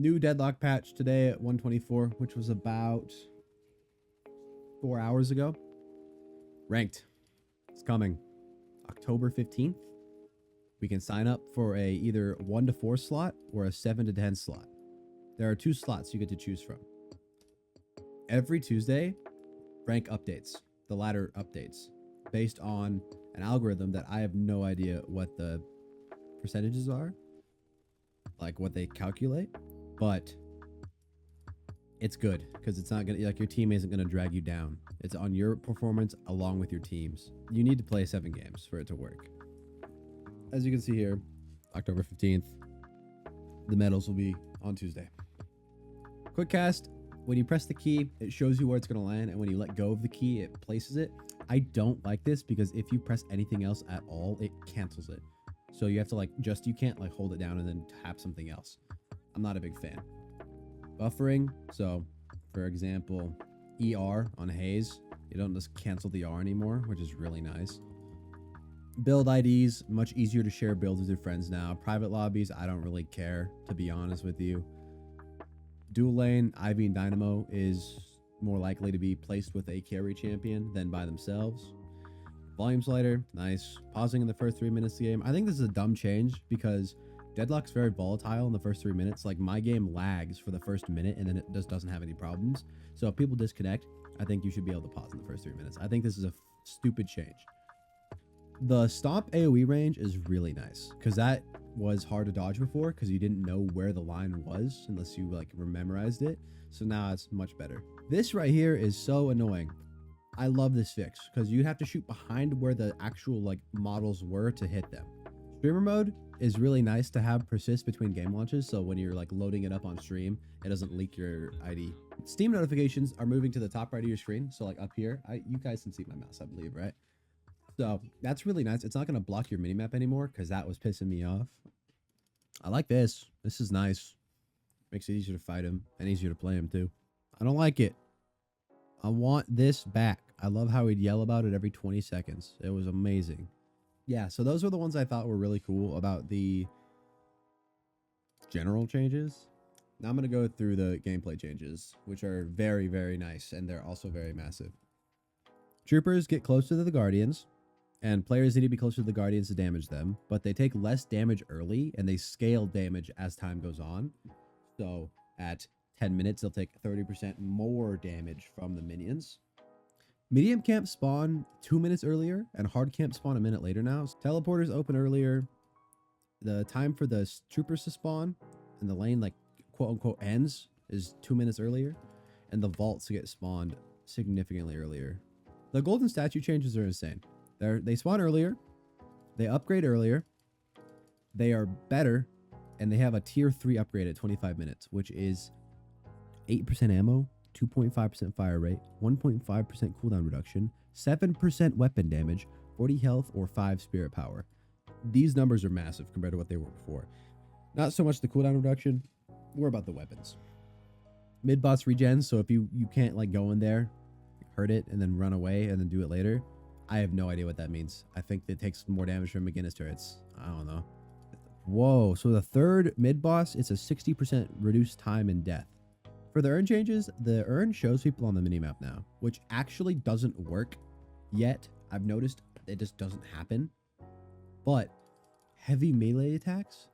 New Deadlock patch today at 124, which was about 4 hours ago. Ranked. It's coming. October 15th. We can sign up for a either 1 to 4 slot or a 7 to 10 slot. There are 2 slots you get to choose from. Every Tuesday, rank updates, the ladder updates, based on an algorithm that I have no idea what the percentages are, like what they calculate, but it's good because it's not gonna, like, your team isn't gonna drag you down. It's on your performance along with your teams. You need to play 7 games for it to work. As you can see here, October 15th, the medals will be on Tuesday. Quick cast, when you press the key, it shows you where it's gonna land, and when you let go of the key, it places it. I don't like this because if you press anything else at all, it cancels it. So you have to you can't hold it down and then tap something else. I'm not a big fan. Buffering, so for example, ER on Haze, you don't just cancel the R anymore, which is really nice. Build IDs, much easier to share builds with your friends now. Private lobbies, I don't really care, to be honest with you. Dual lane, Ivy and Dynamo is more likely to be placed with a carry champion than by themselves. Volume slider, nice. Pausing in the first 3 minutes of the game. I think this is a dumb change because Deadlock's very volatile in the first 3 minutes. Like, my game lags for the first minute and then it just doesn't have any problems. So if people disconnect, I think you should be able to pause in the first 3 minutes. I think this is a stupid change. The stomp AoE range is really nice because that was hard to dodge before because you didn't know where the line was unless you memorized it. So now it's much better. This right here is so annoying. I love this fix because you have to shoot behind where the actual models were to hit them. Streamer mode is really nice to have persist between game launches, so when you're loading it up on stream, it doesn't leak your ID. Steam notifications are moving to the top right of your screen, so up here, you guys can see my mouse, I believe, right? So that's really nice. It's not going to block your minimap anymore because that was pissing me off. I like this. This is nice. Makes it easier to fight him and easier to play him too. I don't like it. I want this back. I love how he'd yell about it every 20 seconds. It was amazing. Yeah, so those are the ones I thought were really cool about the general changes. Now I'm going to go through the gameplay changes, which are very, very nice, and they're also very massive. Troopers get closer to the Guardians, and players need to be closer to the Guardians to damage them, but they take less damage early, and they scale damage as time goes on. So at 10 minutes, they'll take 30% more damage from the minions. Medium camp spawn 2 minutes earlier, and hard camp spawn a minute later now. Teleporters open earlier. The time for the troopers to spawn and the lane, quote unquote, ends is 2 minutes earlier, and the vaults get spawned significantly earlier. The golden statue changes are insane. They spawn earlier, they upgrade earlier, they are better, and they have a tier 3 upgrade at 25 minutes, which is 8% ammo, 2.5% fire rate, 1.5% cooldown reduction, 7% weapon damage, 40 health, or 5 spirit power. These numbers are massive compared to what they were before. Not so much the cooldown reduction, more about the weapons. Mid-boss regen, so if you can't go in there, hurt it, and then run away, and then do it later. I have no idea what that means. I think it takes more damage from McGinnis turrets. I don't know. Whoa, so the third mid-boss, it's a 60% reduced time and death. For the urn changes, the urn shows people on the minimap now, which actually doesn't work yet. I've noticed it just doesn't happen. But heavy melee attacks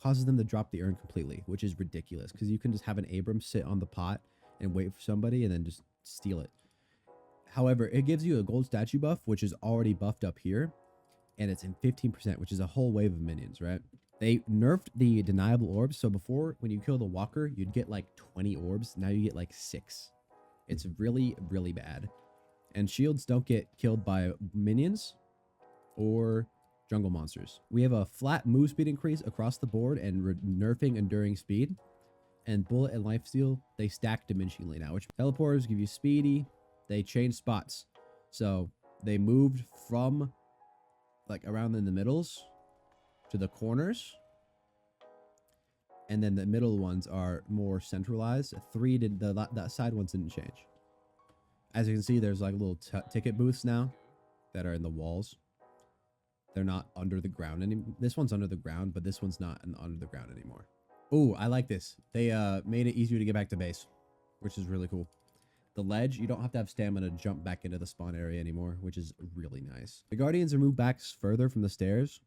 causes them to drop the urn completely, which is ridiculous because you can just have an Abram sit on the pot and wait for somebody and then just steal it. However, it gives you a gold statue buff, which is already buffed up here, and it's in 15%, which is a whole wave of minions, right? They nerfed the deniable orbs, so before, when you kill the walker, you'd get 20 orbs. Now you get 6. It's really, really bad. And shields don't get killed by minions or jungle monsters. We have a flat move speed increase across the board and nerfing enduring speed. And bullet and lifesteal, they stack diminishingly now, which teleporters give you speedy. They change spots. So they moved from around in the middles to the corners. And then the middle ones are more centralized. The side ones didn't change. As you can see, there's little ticket booths now that are in the walls. They're not under the ground anymore. This one's under the ground, but this one's not under the ground anymore. Oh, I like this. They made it easier to get back to base, which is really cool. The ledge, you don't have to have stamina to jump back into the spawn area anymore, which is really nice. The Guardians are moved back further from the stairs,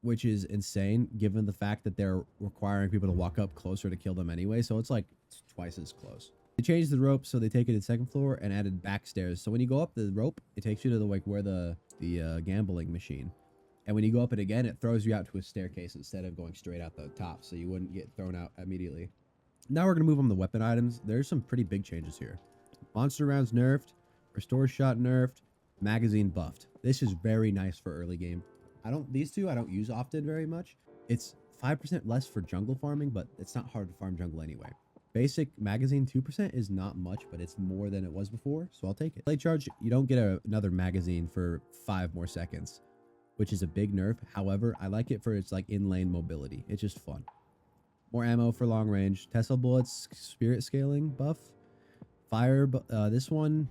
which is insane given the fact that they're requiring people to walk up closer to kill them anyway. So it's like twice as close. They changed the rope so they take it to the second floor and added back stairs. So when you go up the rope, it takes you to the like where the gambling machine. And when you go up it again, it throws you out to a staircase instead of going straight out the top, so you wouldn't get thrown out immediately. Now we're going to move on to the weapon items. There's some pretty big changes here. Monster rounds nerfed, restore shot nerfed, magazine buffed. This is very nice for early game. These two I don't use often very much. It's 5% less for jungle farming, but it's not hard to farm jungle anyway. Basic magazine 2% is not much, but it's more than it was before, so I'll take it. Play charge, you don't get another magazine for 5 more seconds, which is a big nerf. However, I like it for its like in-lane mobility. It's just fun. More ammo for long range. Tesla bullets, spirit scaling buff. Fire, this one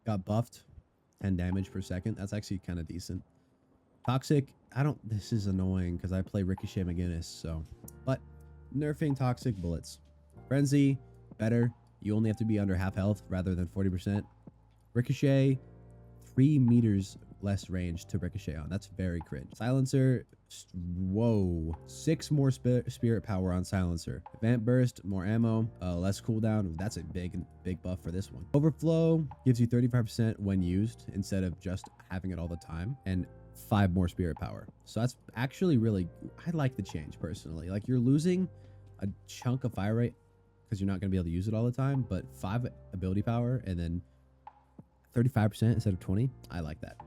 got buffed. 10 damage per second. That's actually kind of decent. Toxic, this is annoying because I play Ricochet McGinnis, so. But, nerfing toxic bullets. Frenzy, better. You only have to be under half health rather than 40%. Ricochet, 3 meters less range to ricochet on. That's very cringe. Silencer, whoa, 6 more spirit power on silencer. Event burst, more ammo, less cooldown. That's a big buff for this one. Overflow gives you 35% when used instead of just having it all the time, and 5 more spirit power. So that's actually really, I like the change personally. Like, you're losing a chunk of fire rate because you're not going to be able to use it all the time, but 5 ability power and then 35% instead of 20. I like that.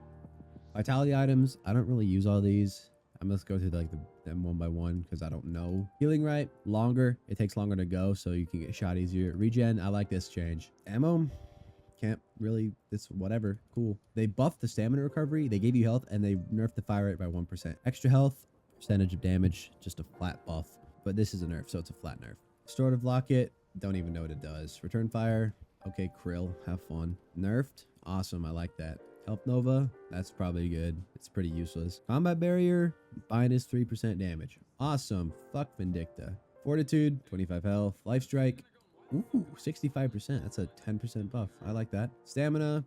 Vitality items, I don't really use all these. I'm just go through them one by one because I don't know. Healing right, longer. It takes longer to go, so you can get shot easier. Regen, I like this change. Ammo, can't really, it's whatever, cool. They buffed the stamina recovery, they gave you health, and they nerfed the fire rate by 1%. Extra health, percentage of damage, just a flat buff. But this is a nerf, so it's a flat nerf. Restorative locket, don't even know what it does. Return fire, okay, Krill, have fun. Nerfed, awesome, I like that. Health Nova, that's probably good. It's pretty useless. Combat barrier, minus 3% damage. Awesome. Fuck Vindicta. Fortitude, 25 health. Life strike, ooh, 65%. That's a 10% buff. I like that. Stamina,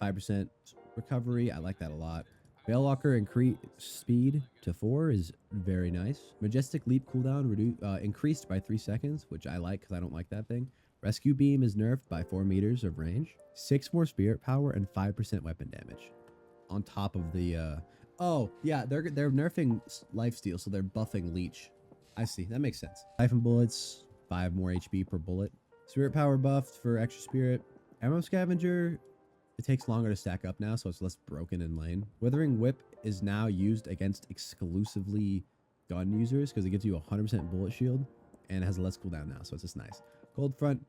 5% recovery. I like that a lot. Veilwalker increase speed to 4 is very nice. Majestic leap cooldown increased by 3 seconds, which I like because I don't like that thing. Rescue beam is nerfed by 4 meters of range. 6 more spirit power and 5% weapon damage. On top of the oh yeah, they're nerfing lifesteal, so they're buffing leech. I see, that makes sense. Siphon bullets, 5 more HP per bullet. Spirit power buffed for extra spirit. Ammo scavenger, it takes longer to stack up now, so it's less broken in lane. Withering whip is now used against exclusively gun users because it gives you a 100% bullet shield and it has a less cooldown now, so it's just nice. Cold front,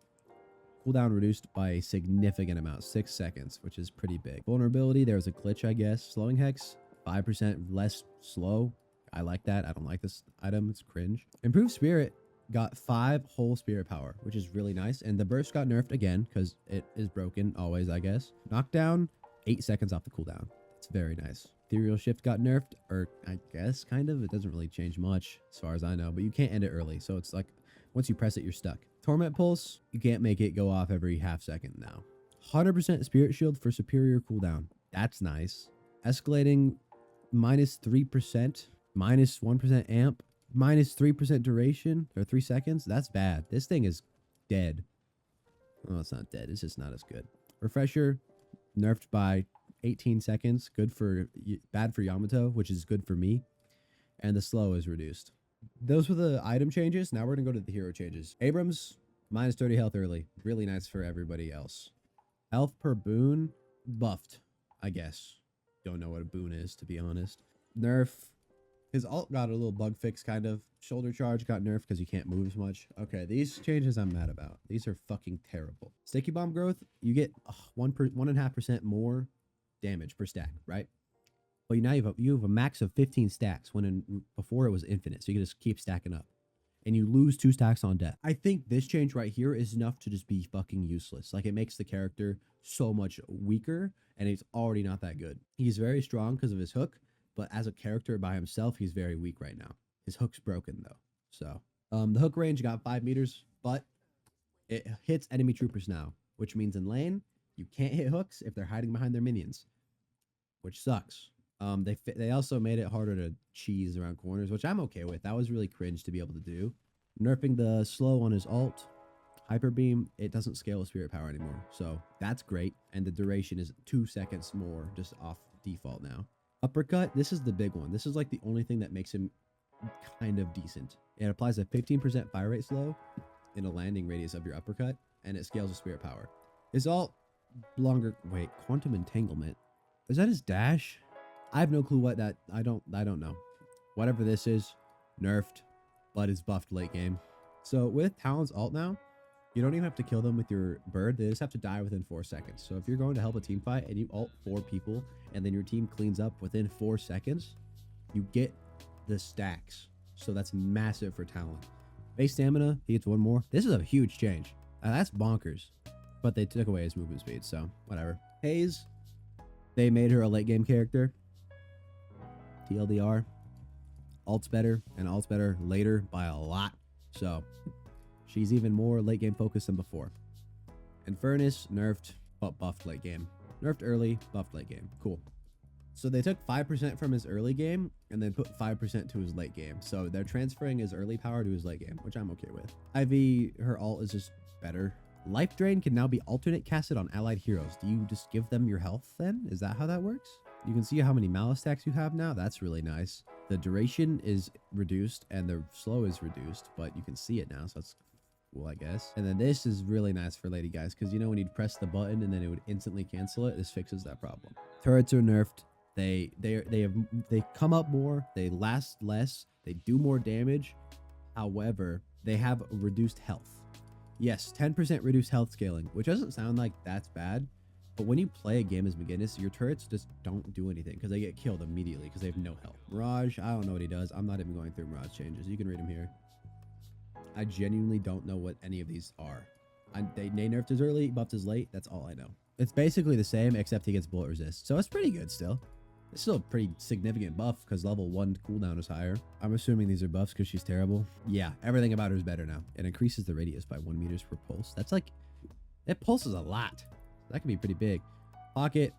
cooldown reduced by a significant amount, 6 seconds, which is pretty big. Vulnerability, there was a glitch, I guess. Slowing hex, 5% less slow. I like that. I don't like this item. It's cringe. Improved spirit got 5 whole spirit power, which is really nice. And the burst got nerfed again because it is broken always, I guess. Knockdown, 8 seconds off the cooldown. It's very nice. Ethereal shift got nerfed, or I guess kind of. It doesn't really change much as far as I know, but you can't end it early. So it's like once you press it, you're stuck. Torment pulse, you can't make it go off every half second now. 100% spirit shield for superior cooldown. That's nice. Escalating minus 3%, minus 1% amp, minus 3% duration, or 3 seconds. That's bad. This thing is dead. Oh, it's not dead. It's just not as good. Refresher, nerfed by 18 seconds. Bad for Yamato, which is good for me. And the slow is reduced. Those were the item changes. Now we're going to go to the hero changes. Abrams, minus 30 health early. Really nice for everybody else. Health per boon, buffed, I guess. Don't know what a boon is, to be honest. Nerf. His ult got a little bug fix, kind of. Shoulder charge got nerfed because you can't move as much. Okay, these changes I'm mad about. These are fucking terrible. Sticky bomb growth, you get 1.5% more damage per stack, right? But now you have a max of 15 stacks when before it was infinite, so you can just keep stacking up. And you lose 2 stacks on death. I think this change right here is enough to just be fucking useless. Like, it makes the character so much weaker, and he's already not that good. He's very strong because of his hook, but as a character by himself, he's very weak right now. His hook's broken though. So the hook range got 5 meters, but it hits enemy troopers now, which means in lane, you can't hit hooks if they're hiding behind their minions, which sucks. They also made it harder to cheese around corners, which I'm okay with. That was really cringe to be able to do. Nerfing the slow on his ult. Hyper beam, it doesn't scale with spirit power anymore. So that's great. And the duration is 2 seconds more just off default now. Uppercut, this is the big one. This is like the only thing that makes him kind of decent. It applies a 15% fire rate slow in a landing radius of your uppercut, and it scales with spirit power. His ult, longer, wait, quantum entanglement. Is that his dash? I have no clue what that, I don't know. Whatever this is, nerfed, but it's buffed late game. So with Talon's ult now, you don't even have to kill them with your bird. They just have to die within 4 seconds. So if you're going to help a team fight and you ult 4 people and then your team cleans up within 4 seconds, you get the stacks. So that's massive for Talon. Base stamina, he gets 1 more. This is a huge change. That's bonkers. But they took away his movement speed, so whatever. Hayes, they made her a late game character. TLDR. Ult's better, and ult's better later by a lot. So she's even more late game focused than before. And Furnace, nerfed, but buffed late game. Nerfed early, buffed late game. Cool. So they took 5% from his early game and then put 5% to his late game. So they're transferring his early power to his late game, which I'm okay with. Ivy, her ult is just better. Life Drain can now be alternate casted on allied heroes. Do you just give them your health then? Is that how that works? You can see how many Malice stacks you have now. That's really nice. The duration is reduced and the slow is reduced, but you can see it now. So that's cool, I guess. And then this is really nice for lady guys, because you know when you'd press the button and then it would instantly cancel it, this fixes that problem. Turrets are nerfed. They come up more, they last less, they do more damage. However, they have reduced health. Yes, 10% reduced health scaling, which doesn't sound like that's bad. But when you play a game as McGinnis, your turrets just don't do anything because they get killed immediately because they have no health. Mirage, I don't know what he does. I'm not even going through Mirage changes. You can read them here. I genuinely don't know what any of these are. They nerfed his early, buffed his late. That's all I know. It's basically the same, except he gets bullet resist. So it's pretty good still. It's still a pretty significant buff because level 1 cooldown is higher. I'm assuming these are buffs because she's terrible. Yeah, everything about her is better now. It increases the radius by 1 meters per pulse. That's like, it pulses a lot. That can be pretty big. Pocket,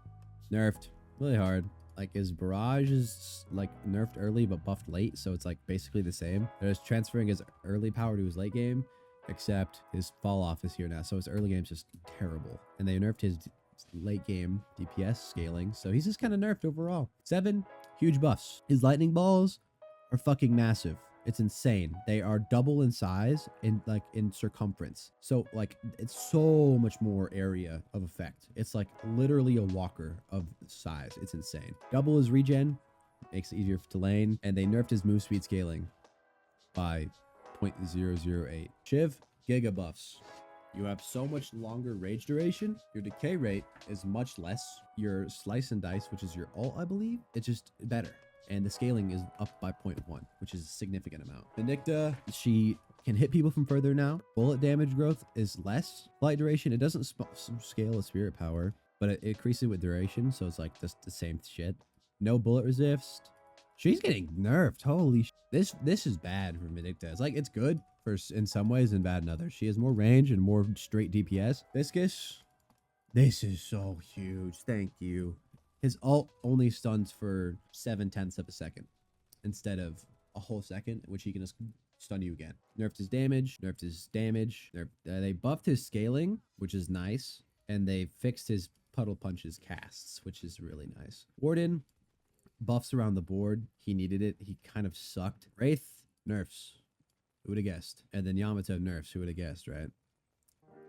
nerfed, really hard. Like his barrage is like nerfed early but buffed late, so it's like basically the same. They're just transferring his early power to his late game, except his fall off is here now, so his early game's just terrible. And they nerfed his late game DPS scaling, so he's just kind of nerfed overall. 7 huge buffs. His lightning balls are fucking massive. It's insane. They are double in size in circumference. So like it's so much more area of effect. It's like literally a walker of size. It's insane. Double his regen, makes it easier to lane, and they nerfed his move speed scaling by 0.008. Shiv, giga buffs. You have so much longer rage duration. Your decay rate is much less. Your slice and dice, which is your ult, I believe, it's just better. And the scaling is up by 0.1, which is a significant amount. Vindicta, she can hit people from further now. Bullet damage growth is less. Flight duration, it doesn't scale with spirit power, but it increases with duration, so it's like just the same shit. No bullet resist. She's getting nerfed. Holy shit. This is bad for Vindicta. It's like, it's good in some ways and bad in others. She has more range and more straight DPS. Viscous, this is so huge. Thank you. His ult only stuns for 0.7 of a second instead of a whole second, which he can just stun you again. Nerfed his damage, nerfed his damage. They buffed his scaling, which is nice, and they fixed his puddle punches casts, which is really nice. Warden, buffs around the board. He needed it. He kind of sucked. Wraith, nerfs. Who would have guessed? And then Yamato nerfs. Who would have guessed, right?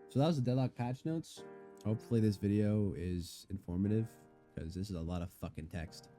So that was the Deadlock patch notes. Hopefully this video is informative, because this is a lot of fucking text.